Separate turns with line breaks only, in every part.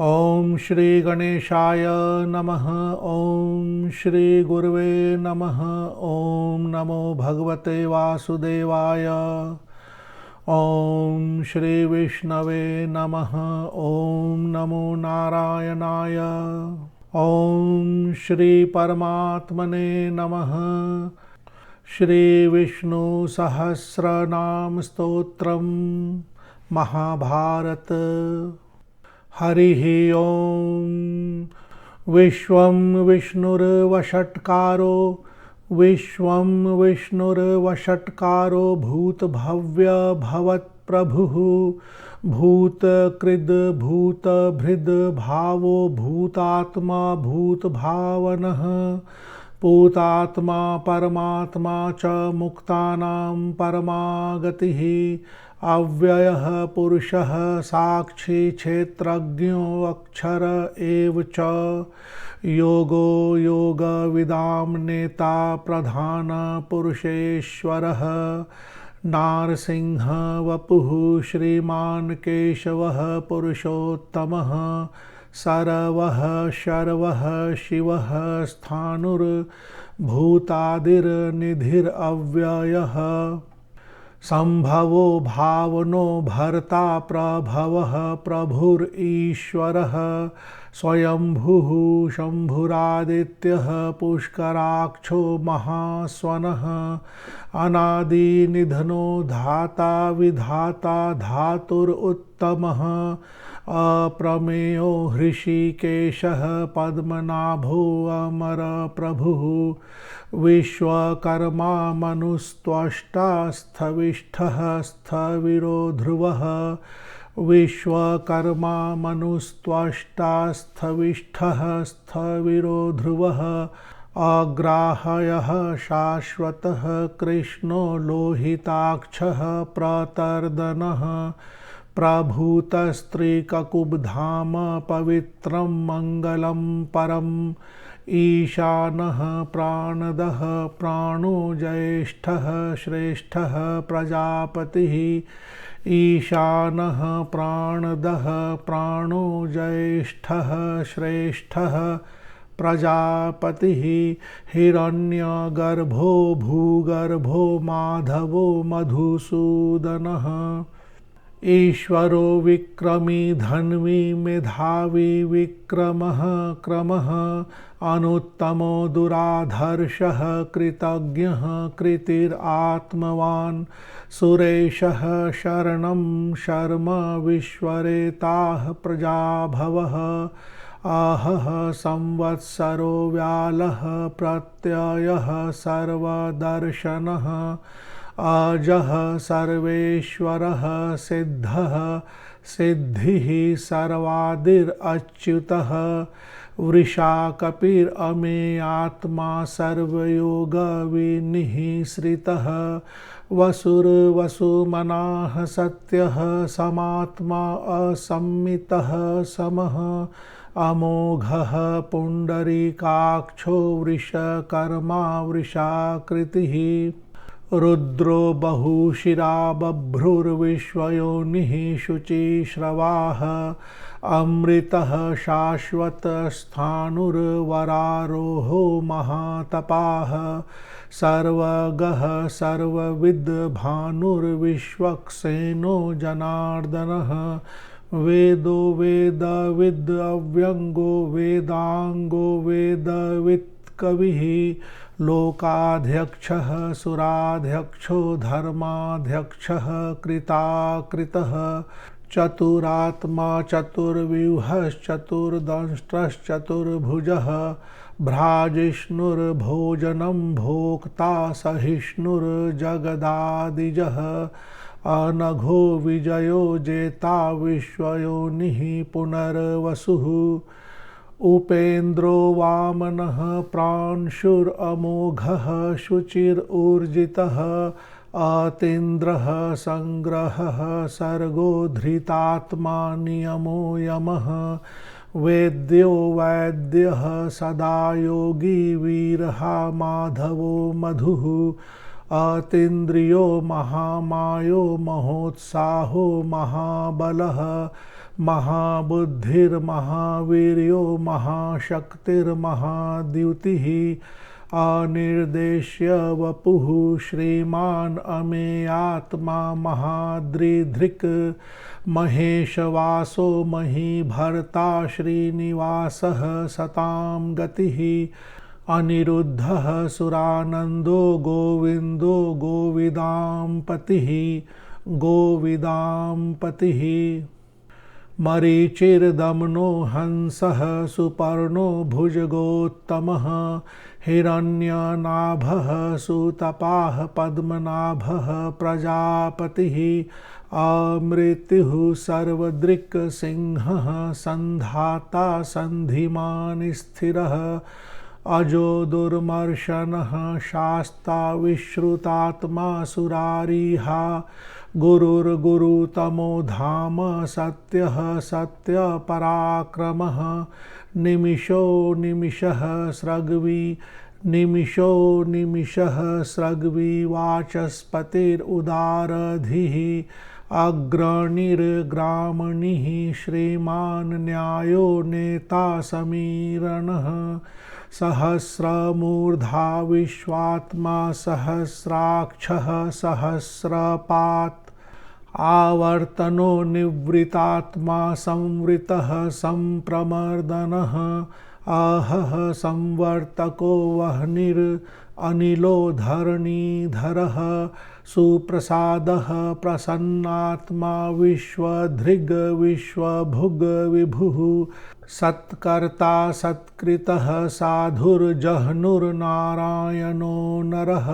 ओम श्री गणेशाय नमः। ओम श्री गुरुवे नमः। ओम नमो भगवते वासुदेवाय। ओम श्री विष्णवे नमः। ओम नमो नारायणाय। ओम श्री परमात्मने नमः। श्री विष्णु सहस्रनाम स्तोत्रम महाभारत। हरिः ओम। विश्वं विष्णुर्वषट्कारो विश्वं विष्णुर्वषट्कारो भूतभव्य भवत्प्रभुः भूतकृद् भूतभृद् भावो भूतात्मा भूतभावनः पूतात्मा परमात्मा च मुक्तानां परमागतिः अव्ययः पुरुषः साक्षी क्षेत्रज्ञो अक्षर एव च योगो योगविदां नेता प्रधान पुरुषेश्वरः नारसिंह वपुः श्रीमान् केशवः पुरुषोत्तमः सर्वः शर्वः शिवः स्थाणुर्भूतादिर्निधिरव्ययः संभवो भावनो भर्ता प्रभवः प्रभुरीश्वरः स्वयंभुः शंभुरादित्यः पुष्कराक्षो महास्वनः अनादिनिधनो धाता विधाता धातुरुत्तमः अप्रमेयो हृषिकेशः पद्मनाभो अमरप्रभुः विश्वकर्मा मनुस्त्वष्टा स्थविष्ठः स्थविरो ध्रुवः विश्वकर्मा मनुस्त्वष्टा स्थविष्ठः स्थविरो ध्रुवः अग्राह्यः शाश्वतः कृष्णो लोहिताक्षः प्रतर्दनः प्रभूतस्त्रीककुब्धाम पवित्रं मङ्गलं परम् ईशानः प्राणदः प्राणो ज्येष्ठः श्रेष्ठः प्रजापतिः ईशानः प्राणदः प्राणो ज्येष्ठः श्रेष्ठः प्रजापतिः हिरण्यगर्भो भूगर्भो माधवो मधुसूदनः ईश्वरो विक्रमी धन्वी मेधावी विक्रमः क्रमः अनुत्तमो दुराधर्षः कृतज्ञः कृतिरात्मवान् सुरेशः शरणं शर्म विश्वरेताः प्रजाभवः आहः संवत्सरो व्यालः प्रत्ययः सर्वदर्शनः अजः सर्वेश्वरः सिद्धः सिद्धिः सर्वादिरच्युतः वृषा कपिरमेयात्मा सर्वयोगविनिःश्रितः वसुर्वसुमनाः सत्यः समात्मा असम्मितः समः अमोघः पुण्डरीकाक्षो वृषकर्मा वृषाकृतिः रुद्रो बहुशिरा बभ्रुर्विश्वयोनिः शुचिश्रवाः अमृतः शाश्वतस्थाणुर्वरारोहो महातपाः सर्वगः सर्वविद्भानुर्विश्वक्सेनो जनार्दनः वेदो वेदविद् अव्यङ्गो वेदाङ्गो वेदवित्कविः लोकाध्यक्षः सुराध्यक्षो धर्माध्यक्षः कृताकृतः चतुरात्मा चतुर्व्यूहश्चतुर्दंष्ट्रश्चतुर्भुजः भ्राजिष्णुर्भोजनं भोक्ता सहिष्णुर्जगदादिजः अनघो विजयो जेता विश्वयोनिः पुनर्वसुः उपेन्द्रो वामनः प्रांशुरमोघः शुचिरूर्जितः अतीन्द्रः संग्रहः सर्गो धृतात्मा नियमो यमः वेद्यो वैद्यः सदा योगी वीरः माधवो मधुः अतीन्द्रियो महामायो महोत्साहो महाबलः महाबुद्धिर्महावीर्यो महाशक्तिर्महाद्युतिः अनिर्देश्य वपुः श्रीमान् अमेयात्मा महाद्रिधृक् महेशवासो महीभर्ता श्रीनिवासः सतां गतिः अनिरुद्धः सुरानन्दो गोविन्दो गोविदां पतिः गोविदां पतिः मरीचिर्दमनो हंसः सुपर्णो भुजगोत्तमः हिरण्यनाभः सुतपाः पद्मनाभः प्रजापतिः अमृत्युः सर्वदृक् सिंहः सन्धाता सन्धिमान् स्थिरः अजो दुर्मर्शनः शास्ता विश्रुतात्मा सुरारिहा गुरुर्गुरुतमो धाम सत्यः सत्यपराक्रमः निमिषो निमिषः स्रग्वी निमिषो निमिषः स्रग्वी वाचस्पतिरुदारधिः अग्रणिर्ग्रामणिः श्रीमान् न्यायो नेता समीरणः सहस्रमूर्धा विश्वात्मा सहस्राक्षः सहस्रपात् आवर्तनो निवृतात्मा संवृतः संप्रमर्दनः अहः संवर्तको वह्निर् अनिलो धरणीधरः सुप्रसादः प्रसन्नात्मा विश्वधृग् विश्वभुग् विभुः सत्कर्ता सत्कृतः साधुर्जह्नुर्नारायणो नरः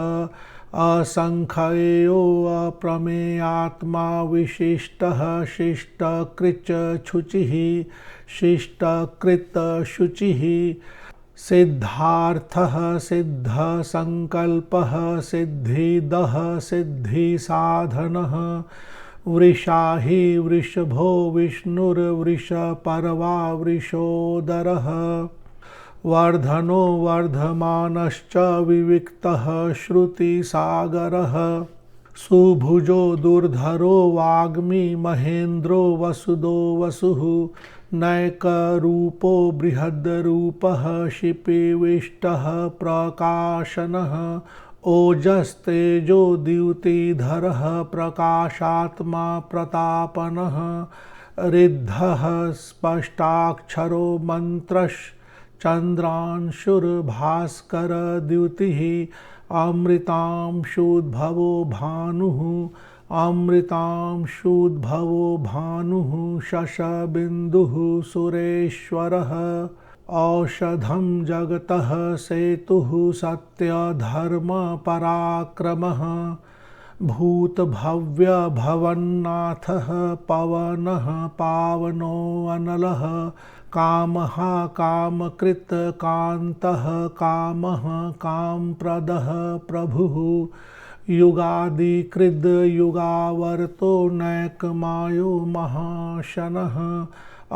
असंख्येयो अप्रमेयात्मा विशिष्टः शिष्टकृच शुचिः शिष्टकृत शुचिः सिद्धार्थः सिद्धसंकल्पः सिद्धिदः सिद्धिसाधनः वृषाही वृषभो विष्णुर्वृषपर्वा वृषोदरः वर्धनो वर्धमानश्च विविक्तः श्रुतिसागरः सुभुजो दुर्धरो वाग्मी महेन्द्रो वसुदो वसुः नैकरूपो बृहद्रूपः शिपिविष्टः प्रकाशनः ओजस्तेजो द्युतिधरः प्रकाशात्मा प्रतापनः ऋद्धः स्पष्टाक्षरो मन्त्रश्चन्द्रांशुर्भास्करद्युतिः अमृतांशुद्भवो भानुः अमृतांशुद्भवो भानुः शशबिन्दुः सुरेश्वरः औषधं जगतः सेतुः सत्यधर्मपराक्रमः भूतभव्यभवन्नाथः पवनः पावनो अनलः कामः कामकृत्कान्तः कामः कामप्रदः प्रभुः युगादिकृद् युगावर्तो नैकमायो महाशनः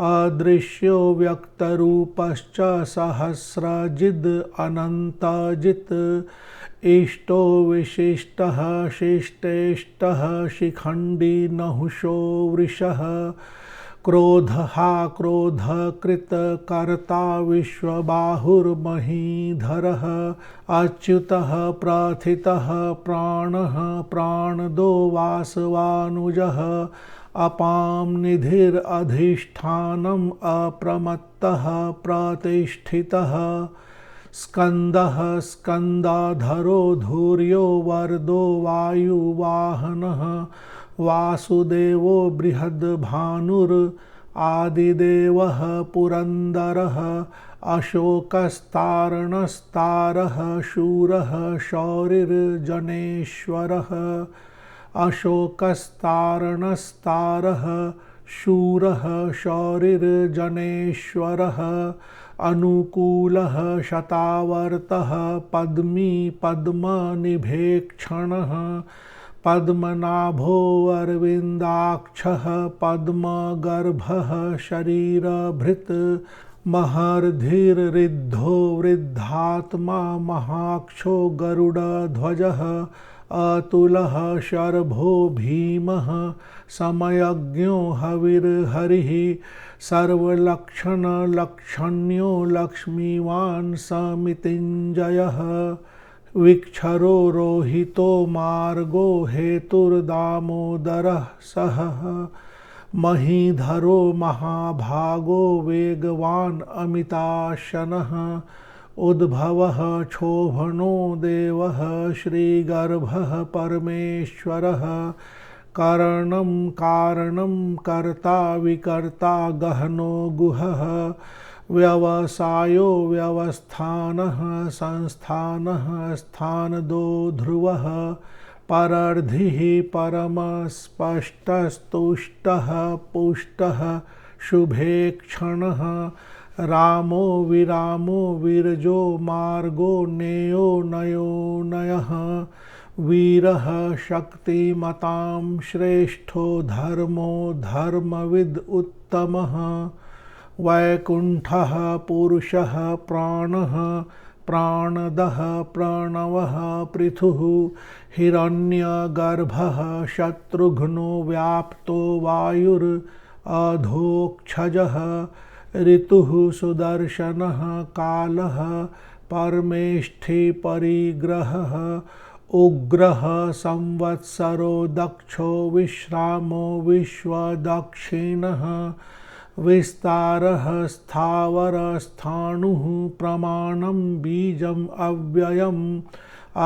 अदृश्यो व्यक्तरूपश्च सहस्रजिद् अनन्तजित् इष्टो विशिष्टः शिष्टेष्टः शिखण्डी नहुषो वृषः क्रोधः क्रोधकृतकर्ता विश्वबाहुर्महीधरः अच्युतः प्रथितः प्राणः प्राणदो वासवानुजः अपां निधिरधिष्ठानम् अप्रमत्तः प्रतिष्ठितः स्कन्दः स्कन्दाधरो धूर्यो वरदो वायुवाहनः वासुदेवो बृहद्भानुर् आदिदेवः पुरन्दरः अशोकस्तारणस्तारः शूरः शौरिर्जनेश्वरः अशोकस्तारणस्तारः शूरः शौरिर्जनेश्वरः अनुकूलः शतावर्तः पद्मी पद्मनिभेक्षणः पद्मनाभो अरविन्दाक्षः पद्मगर्भः शरीरभृत् महर्धिर्ऋद्धो वृद्धात्मा महाक्षो गरुडध्वजः अतुलः शर्भो भीमः समयज्ञो हविर्हरिः सर्वलक्षणलक्षण्यो लक्ष्मीवान् समितिञ्जयः विक्षरो रोहितो मार्गो हेतुर्दामोदरः सहः महीधरो महाभागो वेगवान् अमिताशनः उद्भवः क्षोभनो देवः श्रीगर्भः परमेश्वरः कारणं कारणं कर्ता विकर्ता गहनो गुहः व्यवसायो व्यवस्थानः संस्थानः स्थानदो ध्रुवः परर्धिः परमस्पष्टस्तुष्टः पुष्टः शुभेक्षणः रामो विरामो विरजो मार्गो नेयो नयो नयः वीरः शक्तिमतां श्रेष्ठो धर्मो धर्मविद् उत्तमः वैकुण्ठः पुरुषः प्राणः प्राणदः प्रणवः पृथुः हिरण्यगर्भः शत्रुघ्नो व्याप्तो वायुरधोक्षजः ऋतुः सुदर्शनः कालः परमेष्ठि परिग्रहः उग्रः संवत्सरो दक्षो विश्रामो विश्वदक्षिणः विस्तारः स्थावरस्थाणुः प्रमाणं बीजम् अव्ययम्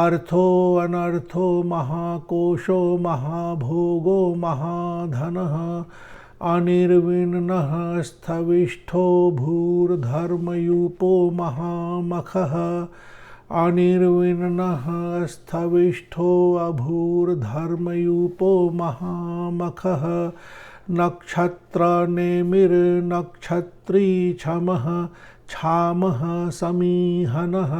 अर्थो अनर्थो महाकोशो महाभोगो महाधनः अनिर्विण्णः स्थविष्ठो भूर्धर्मयूपो महामखः अनिर्विण्णः स्थविष्ठो अभूर्धर्मयूपो महामखः नक्षत्रनेमिर्नक्षत्री क्षमः क्षामः समीहनः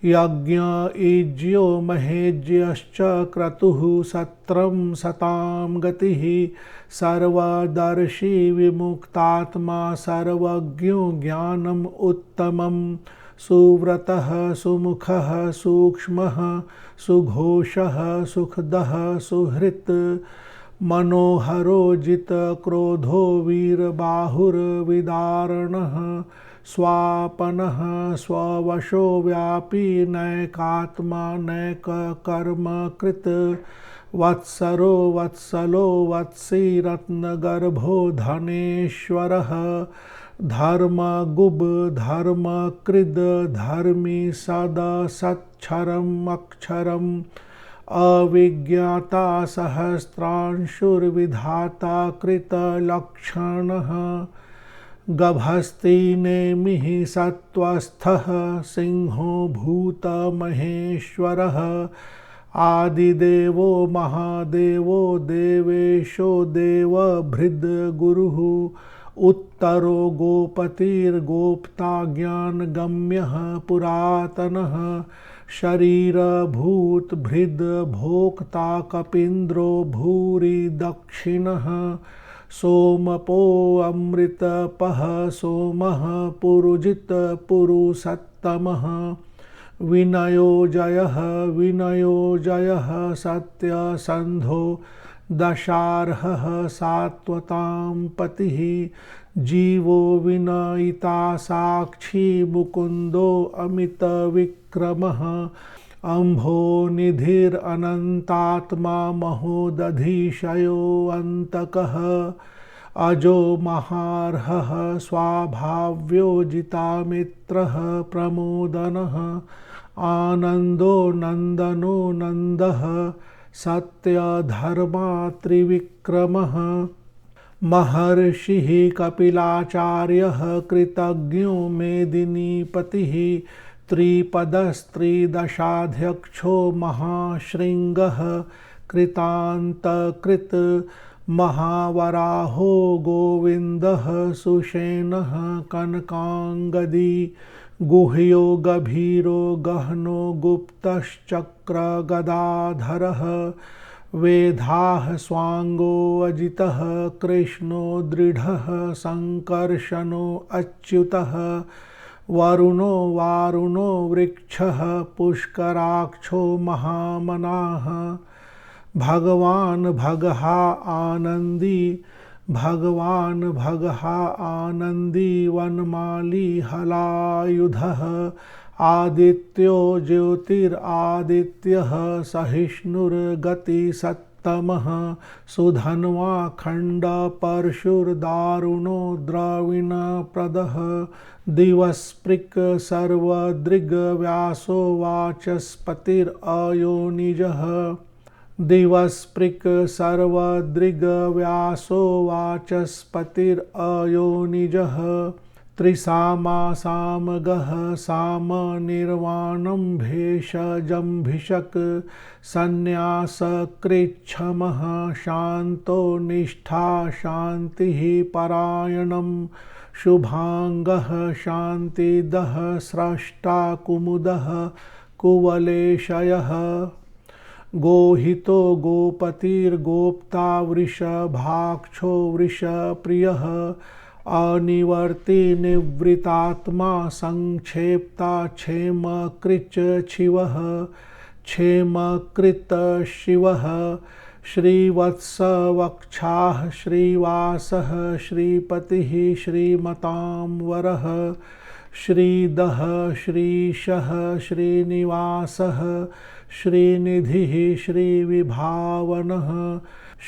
यज्ञ महेज्यश्च क्रतुः सत्रं सतां गतिः सर्वदर्शी विमुक्तात्मा सर्वज्ञो ज्ञानम् उत्तमं सुव्रतः सुमुखः सूक्ष्मः सुघोषः सुखदः सुहृत् मनोहरो जितक्रोधो वीरबाहुर्विदारणः स्वापनः स्ववशो व्यापी नैकात्मा नैककर्मकृत् वत्सरो वत्सलो वत्सी रत्नगर्भो धनेश्वरः धर्मगुब् धर्मकृद् धर्मी सदसच्छरम् अक्षरम् अविज्ञाता सहस्रांशुर्विधाता कृतलक्षणः गभस्ति नेमिः सत्त्वस्थः सिंहो भूतमहेश्वरः आदिदेवो महादेवो देवेशो देवभृद्गुरुः उत्तरो गोपतिर्गोप्ता ज्ञानगम्यः पुरातनः शरीरभूत भृद भोक्ता कपीन्द्रो भूरि दक्षिणः सोमपो अमृतपः सोमः पुरुजित पुरुषोत्तमः विनयो जयः सत्यसन्धो दशार्हः सात्वतां पतिः जीवो विनयिता साक्षी मुकुंदो अमित विक्रमः अम्भो निधिरनन्तात्मा महोदधिशयो अन्तकः अजो महार्हः स्वाभाव्यो जितामित्रः प्रमोदनः आनन्दो नन्दनो नन्दः सत्यधर्मा त्रिविक्रमः महर्षिः कपिलाचार्यः कृतज्ञो मेदिनीपतिः त्रिपदस्त्रिदशाध्यक्षो महाशृङ्गः कृतान्तकृत् महावराहो गोविन्दः सुषेणः कनकाङ्गदी गुह्यो गभीरो गहनो गुप्तश्चक्रगदाधरः वेधाः स्वांगो अजितः कृष्णो दृढः संकर्षणो अच्युतः वरुणो वारुणो वृक्षः पुष्कराक्षो महामनाः भगवान् भगहा आनंदी भगवान् भगहा आनंदी वनमाली हलायुधः आदित्यो ज्योतिरादित्यः सहिष्णुर्गतिसत्तमः सुधन्वा खण्डपरशुर्दारुणो द्रविणप्रदः दिवस्पृक् सर्वदृग्व्यासो वाचस्पतिरयोनिजः दिवस्पृक् सर्वदृग्व्यासो वाचस्पतिरयोनिजः त्रिसामासामगः सामनिर्वाणं भेषजम्भिषक् संन्यासकृच्छमः शान्तो निष्ठा शान्तिः परायणं शुभांगः शान्तिदः स्रष्टा कुमुदः कुवलेशयः गोहितो गोपतिर्गोप्ता वृषभाक्षो वृषप्रियः अनिवर्ति निवृतात्मा संक्षेप्ता क्षेमकृच् शिवः क्षेमकृत शिवः श्रीवत्सवक्षाः श्रीवासः श्रीपतिः श्रीमतां वरः श्रीदः श्रीशः श्रीनिवासः श्रीनिधिः श्रीविभावनः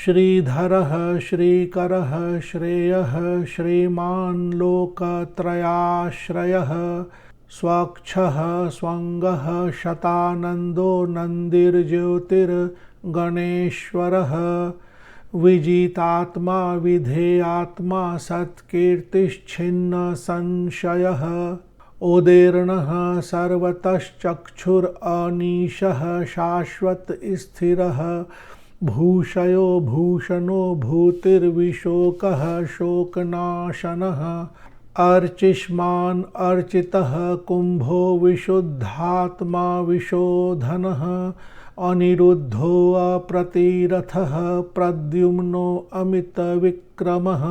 श्रीधरः श्रीकरः श्रेयः श्रीमान् लोकत्रयाश्रयः स्वक्षः स्वङ्गः शतानन्दो नन्दिर्ज्योतिर्गणेश्वरः विजितात्मा विधेयात्मा सत्कीर्तिश्छिन्न संशयः उदीर्णः सर्वतश्चक्षुरनीशः शाश्वत स्थिरः भूषयो भूषणो भूतिर्विशोकः शोकनाशनः अर्चिष्मान् अर्चितः कुम्भो विशुद्धात्मा विशोधनः अनिरुद्धो अप्रतिरथः प्रद्युम्नो अमितविक्रमः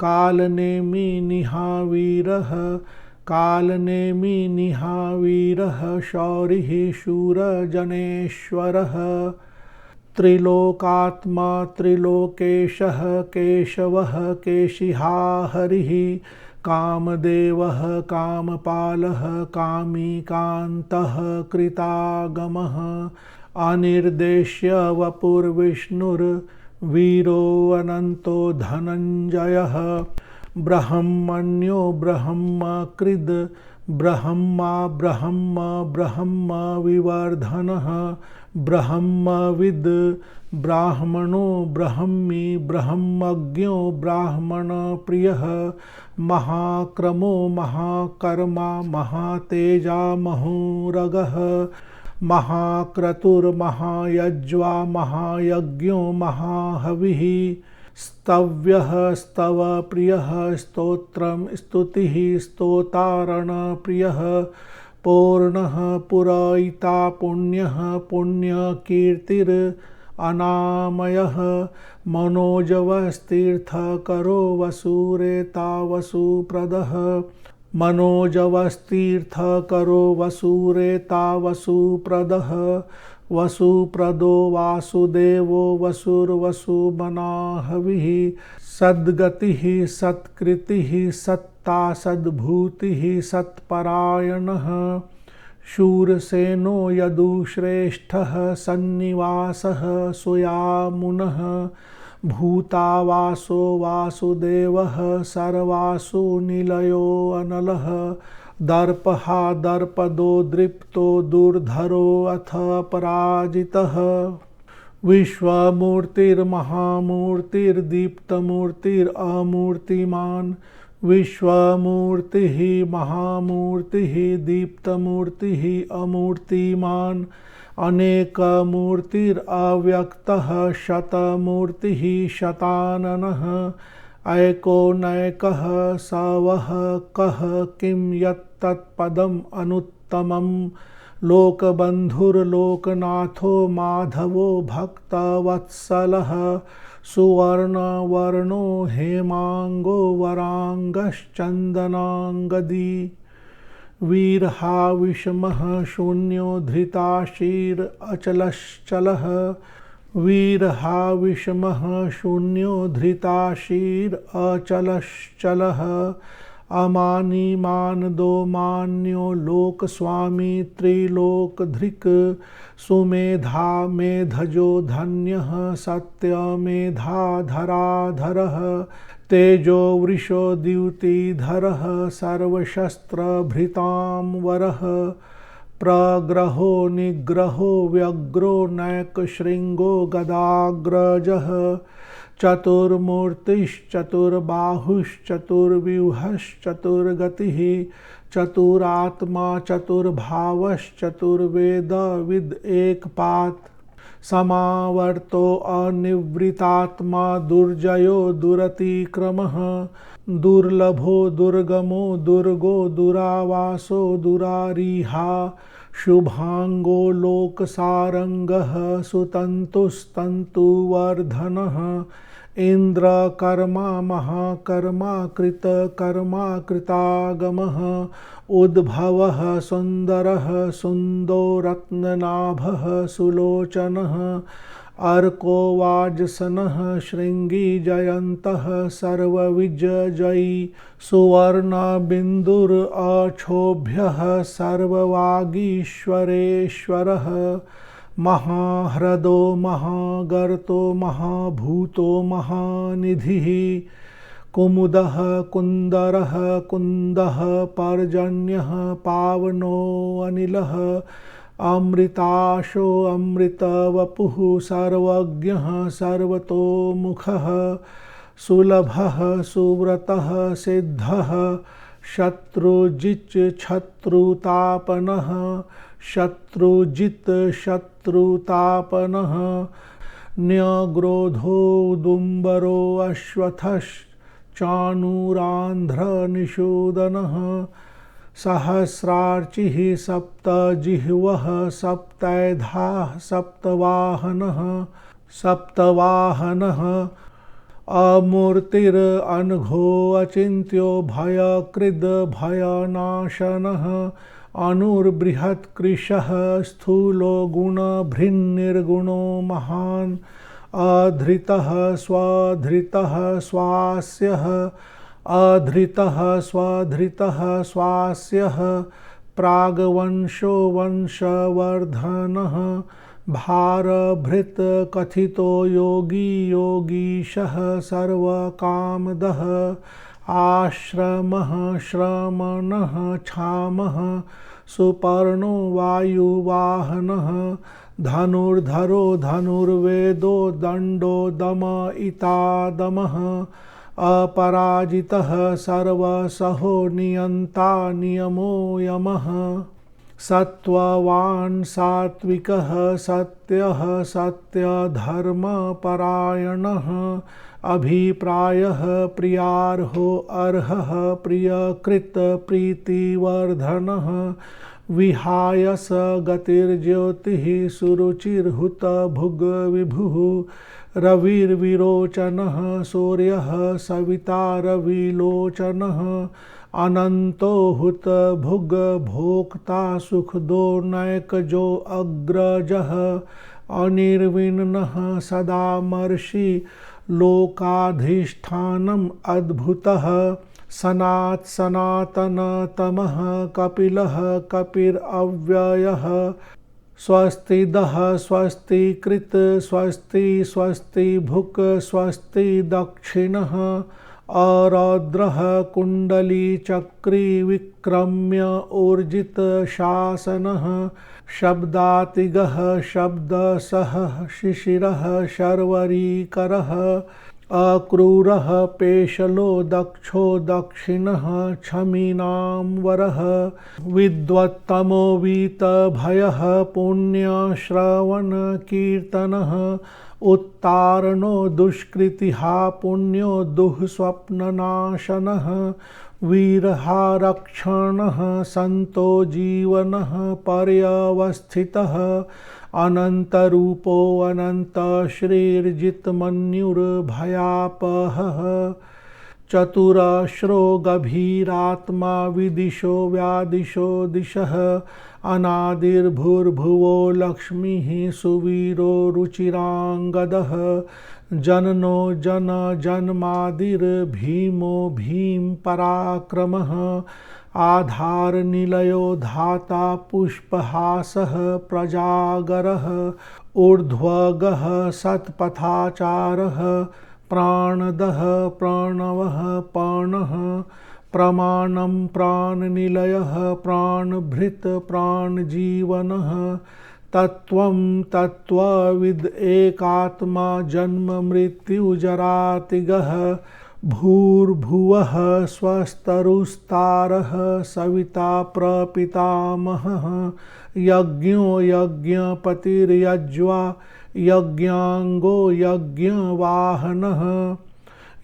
कालनेमि निहावीरः कालनेमि निहावीरः शौरिः शूरजनेश्वरः त्रिलोकात्मा त्रिलोकेशः केशवः केशिहा हरिः कामदेवः कामपालः कामीकान्तः कृतागमः अनिर्देश्य वपुर्विष्णुर्वीरो अनन्तो धनञ्जयः ब्रह्मण्यो ब्रह्मकृद् ब्रह्मा ब्रह्म ब्रह्म विवर्धनः ब्रह्मविद् ब्राह्मणो ब्रह्मी ब्रह्मज्ञो ब्राह्मणप्रियः महाक्रमो महाकर्मा महातेजा महोरगः महाक्रतुर्महायज्वा महायज्ञो महाहविः स्तव्यः स्तवप्रियः स्तोत्रं स्तुतिः स्तोतारणप्रियः पूर्णः पुरायिता पुण्यः पुण्यकीर्तिरनामयः मनोजवस्तीर्थकरो वसुरेता वसुप्रदः मनोजवस्तीर्थकरो वसुरेता वसुप्रदः वसुप्रदो वासुदेवो वसुर्वसुमनाहविः सद्गतिः सत्कृतिः सत्ता सद्भूतिः सत्परायणः शूरसेनो यदुश्रेष्ठः सन्निवासः सुयामुनः भूतावासो वासुदेवः सर्वासु निलयो अनलः दर्पहा दर्पदो दृप्तो दुर्धरो अथ पराजितः विश्वमूर्तिर्महामूर्तिर्दीप्तमूर्तिरमूर्तिमान् विश्वमूर्तिः महामूर्तिः दीप्तमूर्तिः अमूर्तिमान् अनेकमूर्तिरव्यक्तः शतमूर्तिः शताननः ऐकोनैकः स वः कः किं यत्तत्पदम् अनुत्तमं लोकबन्धुर्लोकनाथो माधवो भक्तवत्सलः सुवर्णवर्णो हेमांगो वरांगश्चन्दनांगदी वीरहा विषमः शून्यो धृताशीर अचलश्चलः वीरहा विषमः शून्यो धृताशीर अचलश्चलः अमानी मानदो मान्यो लोकस्वामी त्रिलोकधृक् सुमेधा मेधजो धन्यः सत्यमेधाधराधरः तेजो वृषो द्युतिधरः सर्वशस्त्रभृतां वरः प्रग्रहो निग्रहो व्यग्रो नैकशृङ्गो गदाग्रजः चतुर्मूर्तिश्चतुर्बाहुश्चतुर्व्यूहश्चतुर्गतिः चतुरात्मा चतुर्भावश्चतुर्वेदविद् एकपात् समावर्तो अनिवृतात्मा दुर्जयो दुरतिक्रमः दुर्लभो दुर्गमो दुर्गो दुरावासो दुरारीहा शुभांगो लोकसारंगः सुतन्तुस्तन्तुवर्धनः इन्द्रकर्मा महाकर्मा कृतकर्मा कृतागमः उद्भवः सुन्दरः सुन्दो रत्ननाभः सुलोचनः अर्को वाजसनः श्रृंगी जयन्तः सर्वविजयी सुवर्णबिन्दुर अक्षोभ्यः सर्ववागीश्वरेश्वरः महाह्रदो महागर्तो महाभूतो महानिधिः कुमुदः कुन्दरः कुन्दः पर्जन्यः पावनो अनिलः अमृताशो अमृतवपुः सर्वज्ञः सर्वतोमुखः सुलभः सुव्रतः सिद्धः शत्रुजित् शत्रुतापनः शत्रुजित् शत्रुतापनः न्यग्रोधो दुम्बरो अश्वत्थश्चाणूरान्ध्रनिषूदनः सहस्रार्चिः सप्तजिह्वः सप्तैधाः सप्तवाहनः सप्तवाहनः अमूर्तिरनघो अचिन्त्यो भयकृद् भयनाशनः अनुर्बृहत्कृशः स्थूलो गुणभृन्निर्गुणो महान् अधृतः स्वधृतः स्वास्यः अधृतः स्वधृतः स्वास्यः प्राग्वंशो वंशवर्धनः भारभृत् कथितो योगी योगीशः सर्वकामदः आश्रमः श्रमणः क्षामः सुपर्णो वायुवाहनः धनुर्धरो धनुर्वेदो दण्डो दमयितादमः अपराजितः सर्वसहो नियन्ता नियमो यमः सत्त्ववान् सात्विकः सत्यः सत्यधर्मपरायणः अभिप्रायः प्रियार्हो अर्हः प्रियकृत प्रीतिवर्धनः विहाय स गतिर्ज्योतिः सुरुचिर्हुत भुग विभुः रविर्विरोचनः सूर्यः सविता रविलोचनः अनंतो हुत भुग भोक्ता सुखदो नैकजो अग्रजः अनिर्विण्णः सदामर्षि लोकाधिष्ठानम् अद्भुतः सनात् सनातनतमः कपिलः कपिरव्ययः स्वस्तिदः स्वस्तिकृत स्वस्ति स्वस्ति भुक् स्वस्ति दक्षिणः अरौद्रः कुण्डलीचक्री विक्रम्य ऊर्जित शासनः शब्दातिगः शब्दसः शिशिरः शर्वरीकरः अक्रूरः पेशलो दक्षो दक्षिणः क्षमीनां वरः विद्वत्तमो वीतभयः पुण्यश्रवणकीर्तनः उत्तारणो दुष्कृतिः पुण्यो दुःस्वप्ननाशनः वीरहारक्षणः सन्तो जीवनः पर्यवस्थितः अनन्तरूपो अनन्तश्रीर्जितमन्युर्भयापहः चतुरश्रो गभीरात्मा विदिशो व्यादिशो दिशः अनादिर्भूर्भुवो लक्ष्मीः सुवीरो रुचिराङ्गदः जननो जन जन्मादिर्भीमो भीम पराक्रमः आधारनिलयो धाता पुष्पहासः प्रजागरः ऊर्ध्वगः सत्पथाचारः प्राणदः प्रणवः पर्णः प्रमाणं प्राणनिलयः प्राणभृत् प्राणजीवनः तत्त्वं तत्त्वविद् एकात्मा जन्म मृत्युजरातिगः भूर्भुवः स्वस्तरुस्तारः सविता प्रपितामहः यज्ञो यज्ञपतिर्यज्वा यज्ञांगो यज्ञवाहनः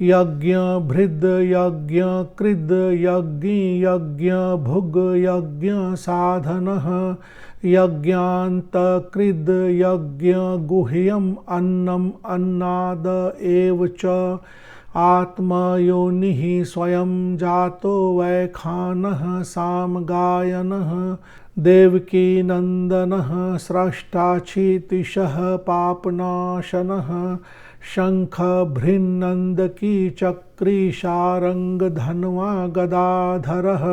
यज्ञभृद् यज्ञकृद् यज्ञी यज्ञभुग् यज्ञसाधनः यज्ञान्तकृद् यज्ञगुह्यम् अन्नम् अन्नाद एव च आत्मयोनिः स्वयं जातो वैखानः सामगायनः देवकीनन्दनः स्रष्टाक्षितिशः पापनाशनः शङ्खभृन्नन्दकी चक्री शारङ्गधन्वा गदाधरः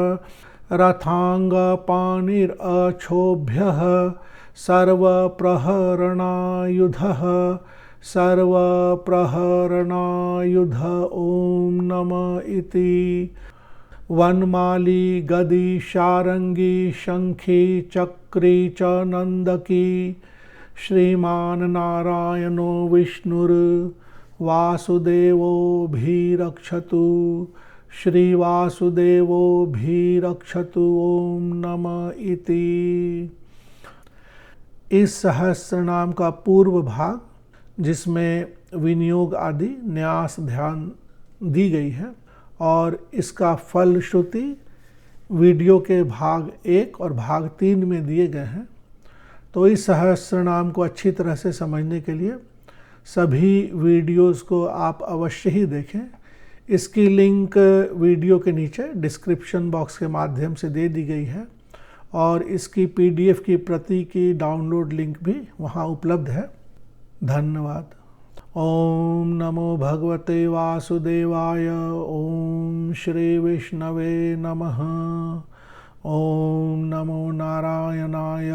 रथाङ्गपाणिरक्षोभ्यः सर्वप्रहरणायुधः सर्वप्रहरणायुध ॐ नमः इति वनमाली गदी शारंगी शंखी चक्री च नंदकी श्रीमान नारायणो विष्णुर्वासुदेवोऽभिरक्षतु श्रीवासुदेवोऽभिरक्षतु ॐ नमः इति। इस सहस्रनाम का पूर्व भाग जिसमें विनियोग आदि न्यास ध्यान दी गई है और इसका फलश्रुति वीडियो के भाग 1 और भाग 3 में दिए गए हैं। तो इस सहस्रनाम को अच्छी तरह से समझने के लिए सभी वीडियोस को आप अवश्य ही देखें। इसकी लिंक वीडियो के नीचे डिस्क्रिप्शन बॉक्स के माध्यम से दे दी गई है और इसकी PDF की प्रति की डाउनलोड लिंक भी वहाँ उपलब्ध है। धन्यवाद। ओम नमो भगवते वासुदेवाय। ओम श्री विष्णवे नमः। ओम नमो नारायणाय।